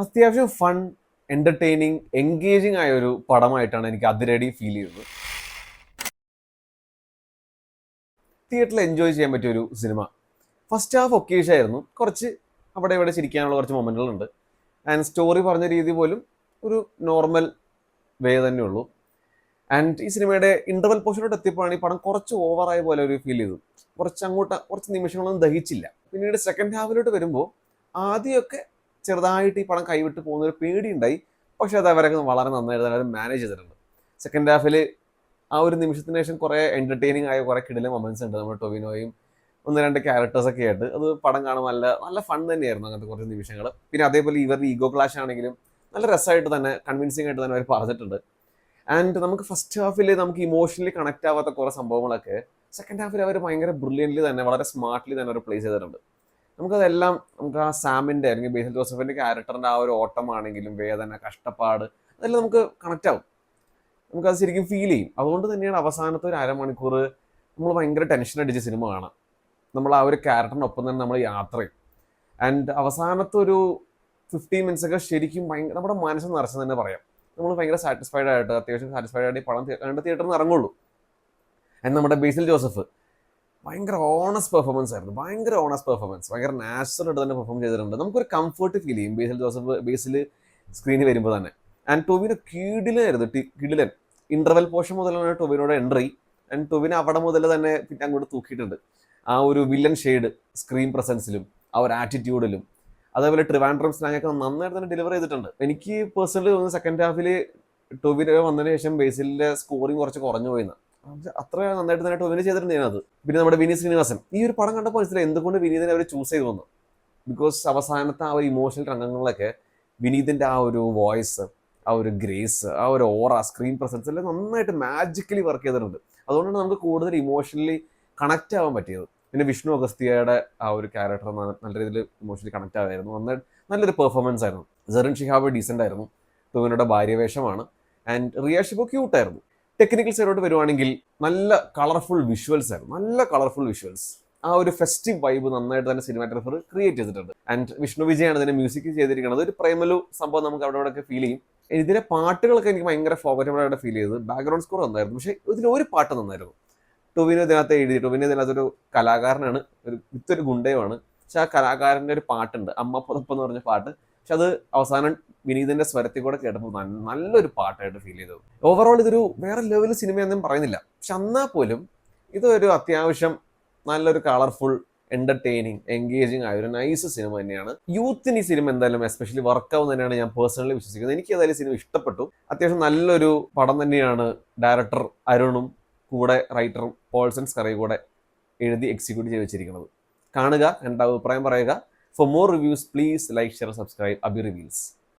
അത്യാവശ്യം fun, entertaining, engaging ആയ ഒരു പടമായിട്ടാണ് എനിക്ക് അതിരടി ഫീൽ ചെയ്തത്. തിയേറ്ററിൽ എൻജോയ് ചെയ്യാൻ പറ്റിയ ഒരു സിനിമ. ഫസ്റ്റ് ഹാഫ് ഒക്കേഷ് ആയിരുന്നു, കുറച്ച് അവിടെ ഇവിടെ ചിരിക്കാനുള്ള കുറച്ച് മൊമെന്റുകളുണ്ട്. ആൻഡ് സ്റ്റോറി പറഞ്ഞ രീതി പോലും ഒരു നോർമൽ വേ തന്നെയുള്ളൂ. ആൻഡ് ഈ സിനിമയുടെ ഇന്റർവൽ പോർഷനോട് എത്തിയപ്പോഴാണ് ഈ പടം കുറച്ച് ഓവറായ പോലെ ഒരു ഫീൽ ചെയ്തു. കുറച്ച് നിമിഷങ്ങളൊന്നും ദഹിച്ചില്ല. പിന്നീട് സെക്കൻഡ് ഹാഫിലോട്ട് വരുമ്പോൾ ആദ്യമൊക്കെ ചെറുതായിട്ട് ഈ പടം കൈവിട്ട് പോകുന്ന ഒരു പേടിയുണ്ടായി. പക്ഷെ അത് അവരൊക്കെ വളരെ നന്നായിട്ട് അവർ മാനേജ് ചെയ്തിട്ടുണ്ട്. സെക്കൻഡ് ഹാഫിൽ ആ ഒരു നിമിഷത്തിന് ശേഷം കുറെ എന്റർടൈനിങ് ആയ കുറെ കിടിലൻ മൊമെന്റ്സ് ഉണ്ട്. നമ്മുടെ ടൊവിനോയും ഒന്ന് രണ്ട് ക്യാരക്ടേഴ്സ് ഒക്കെ ആയിട്ട് അത് പടം കാണാൻ നല്ല നല്ല ഫൺ തന്നെയായിരുന്നു അങ്ങനത്തെ കുറച്ച് നിമിഷങ്ങൾ. പിന്നെ അതേപോലെ ഇവരുടെ ഈഗോ ക്ലാഷ് ആണെങ്കിലും നല്ല രസമായിട്ട് തന്നെ കൺവിൻസിംഗ് ആയിട്ട് തന്നെ അവർ പറഞ്ഞിട്ടുണ്ട്. ആൻഡ് നമുക്ക് ഫസ്റ്റ് ഹാഫിൽ നമുക്ക് ഇമോഷണലി കണക്ട് ആവാത്ത കുറെ സംഭവങ്ങളൊക്കെ സെക്കൻഡ് ഹാഫിൽ അവർ ഭയങ്കര ബ്രില്യൻ്റ്ലി തന്നെ വളരെ സ്മാർട്ട്ലി തന്നെ അവർ പ്ലേസ് ചെയ്തിട്ടുണ്ട്. നമുക്കതെല്ലാം നമുക്ക് ആ സാമിന്റെ അല്ലെങ്കിൽ ബേസിൽ ജോസഫിന്റെ ക്യാരക്ടറിന്റെ ആ ഒരു ഓട്ടമാണെങ്കിലും വേദന, കഷ്ടപ്പാട്, അതെല്ലാം നമുക്ക് കണക്ട് ആവും. നമുക്കത് ശരിക്കും ഫീൽ ചെയ്യും. അതുകൊണ്ട് തന്നെയാണ് അവസാനത്തെ ഒരു അരമണിക്കൂർ നമ്മൾ ഭയങ്കര ടെൻഷൻ അടിച്ച സിനിമ കാണാം. നമ്മൾ ആ ഒരു ക്യാരക്ടറിനൊപ്പം തന്നെ നമ്മൾ യാത്ര ചെയ്യും. ആൻഡ് അവസാനത്തെ ഒരു 15 മിനിറ്റ്സ് ഒക്കെ ശരിക്കും ഭയങ്കര നമ്മുടെ മനസ്സ് നിറച്ചെന്ന് തന്നെ പറയാം. നമ്മൾ ഭയങ്കര സാറ്റിസ്ഫൈഡ് ആയിട്ട്, അത്യാവശ്യം സാറ്റിസ്ഫൈഡ് ആയിട്ട് ഈ പടം കണ്ട് തിയേറ്ററിൽ നിന്ന് ഇറങ്ങുള്ളൂ. ആൻഡ് നമ്മുടെ ബേസിൽ ജോസഫ് ഭയങ്കര ഓണസ്റ്റ് പെർഫോമൻസ് ആയിരുന്നു. ഭയങ്കര നാച്ചുറൽ ആയിട്ട് തന്നെ പെർഫോം ചെയ്തിട്ടുണ്ട്. നമുക്കൊരു കംഫർട്ട് ഫീൽ ചെയ്യും ബേസിൽ സ്ക്രീനിൽ വരുമ്പോൾ തന്നെ. ആൻഡ് ടൊവിനോ കിടിലൻ ഇന്റർവെൽ പോർഷൻ മുതലാണ് ടൊവിനോയുടെ എൻട്രി. ആൻഡ് ടൊവിനോ അവിടെ മുതൽ തന്നെ പിന്നെ അങ്ങോട്ട് തൂക്കിയിട്ടുണ്ട്. ആ ഒരു വില്ലൻ ഷെയ്ഡ് സ്ക്രീൻ പ്രസൻസിലും ആ ഒരു ആറ്റിറ്റ്യൂഡിലും അതേപോലെ ട്രിവാൻഡ്രം സ്ലാങ് ഒക്കെ നന്നായിട്ട് തന്നെ ഡെലിവർ ചെയ്തിട്ടുണ്ട്. എനിക്ക് പേഴ്സണലി തോന്നുന്നു സെക്കൻഡ് ഹാഫിൽ ടൊവിനോ വന്നതിന് ശേഷം ബേസിലിന്റെ സ്കോറിങ് കുറച്ച് കുറഞ്ഞു പോയിന്ന്. അത്ര നന്നായിട്ട് തന്നെ ടൊവിനോ ചെയ്തിട്ടുണ്ട് അതിനകത്ത്. പിന്നെ നമ്മുടെ വിനീത് ശ്രീനിവാസൻ ഈ ഒരു പടം കണ്ടപ്പോൾ മനസ്സിലായി എന്തുകൊണ്ട് വിനീതിനെ അവർ ചൂസ് ചെയ്തു വന്നു. ബിക്കോസ് അവസാനത്തെ ആ ഒരു ഇമോഷണൽ രംഗങ്ങളിലൊക്കെ വിനീതിന്റെ ആ ഒരു വോയിസ്, ആ ഒരു ഗ്രേസ്, ആ ഒരു ഓറ, സ്ക്രീൻ പ്രസൻസ് എല്ലാം നന്നായിട്ട് മാജിക്കലി വർക്ക് ചെയ്തിട്ടുണ്ട്. അതുകൊണ്ടാണ് നമുക്ക് കൂടുതൽ ഇമോഷണലി കണക്ട് ആവാൻ പറ്റിയത്. പിന്നെ വിഷ്ണു അഗസ്തിയയുടെ ആ ഒരു ക്യാരക്ടർ നല്ല രീതിയിൽ ഇമോഷണലി കണക്ട് ആവായിരുന്നു. നല്ലൊരു പെർഫോമൻസ് ആയിരുന്നു. സെറിൻ ഷിഹാബ് ഡീസെന്റ് ആയിരുന്നു. ടൊവിനോയുടെ ഭാര്യവേഷമാണ്. ആൻഡ് റിയ ഷിബു ക്യൂട്ടായിരുന്നു. ടെക്നിക്കൽ സൈഡോട്ട് വരുവാണെങ്കിൽ നല്ല കളർഫുൾ വിഷ്വൽസ്, ആ ഒരു ഫെസ്റ്റീവ് വൈബ് നന്നായിട്ട് തന്നെ സിനിമാറ്റോഗ്രാഫർ ക്രിയേറ്റ് ചെയ്തിട്ടുണ്ട്. ആൻഡ് വിഷ്ണു വിജയാണ് ഇതിന്റെ മ്യൂസിക് ചെയ്തിരിക്കുന്നത്. ഒരു പ്രേമലു സംഭവം നമുക്ക് അവിടെ ഒക്കെ ഫീൽ ചെയ്യും. ഇതിലെ പാട്ടുകളൊക്കെ എനിക്ക് ഭയങ്കര ഫോക്കറ്റബിൾ ആയിട്ട് ഫീൽ ചെയ്തത്. ബാക്ക്ഗ്രൗണ്ട് സ്കോർ നന്നായിരുന്നു. പക്ഷേ ഇതിലൊരു പാട്ട് നന്നായിരുന്നു. ടൊവിനോ ഇതിനകത്തൊരു കലാകാരനാണ്, വിത്തൊരു ഗുണ്ടയുമാണ്. പക്ഷെ ആ കലാകാരന്റെ ഒരു പാട്ടുണ്ട്, അമ്മ പുതപ്പ് എന്ന് പറഞ്ഞ പാട്ട്. പക്ഷെ അത് അവസാനം വിനീതിന്റെ സ്വരത്തിൽ കൂടെ കേട്ടപ്പോൾ നല്ലൊരു പാട്ടായിട്ട് ഫീൽ ചെയ്തത്. ഓവറോൾ ഇതൊരു വേറെ ലെവൽ സിനിമയൊന്നും പറയുന്നില്ല. പക്ഷെ എന്നാൽ പോലും ഇതൊരു അത്യാവശ്യം നല്ലൊരു കളർഫുൾ, എന്റർടൈനിങ്, എൻഗേജിങ് ആയ ഒരു നൈസ് സിനിമ തന്നെയാണ്. യൂത്തിന് ഈ സിനിമ എന്തായാലും എസ്പെഷ്യലി വർക്കാവും തന്നെയാണ് ഞാൻ പേഴ്സണലി വിശ്വസിക്കുന്നത്. എനിക്ക് ഏതായാലും സിനിമ ഇഷ്ടപ്പെട്ടു. അത്യാവശ്യം നല്ലൊരു പടം തന്നെയാണ് ഡയറക്ടർ അരുണും കൂടെ റൈറ്ററും പോൾസൺ സ്കറി കൂടെ എഴുതി എക്സിക്യൂട്ട് ചെയ്ത് വെച്ചിരിക്കുന്നത്. കാണുക, എൻ്റെ അഭിപ്രായം പറയുക. For more reviews please like, share, subscribe. അബി റിവ്യൂസ്.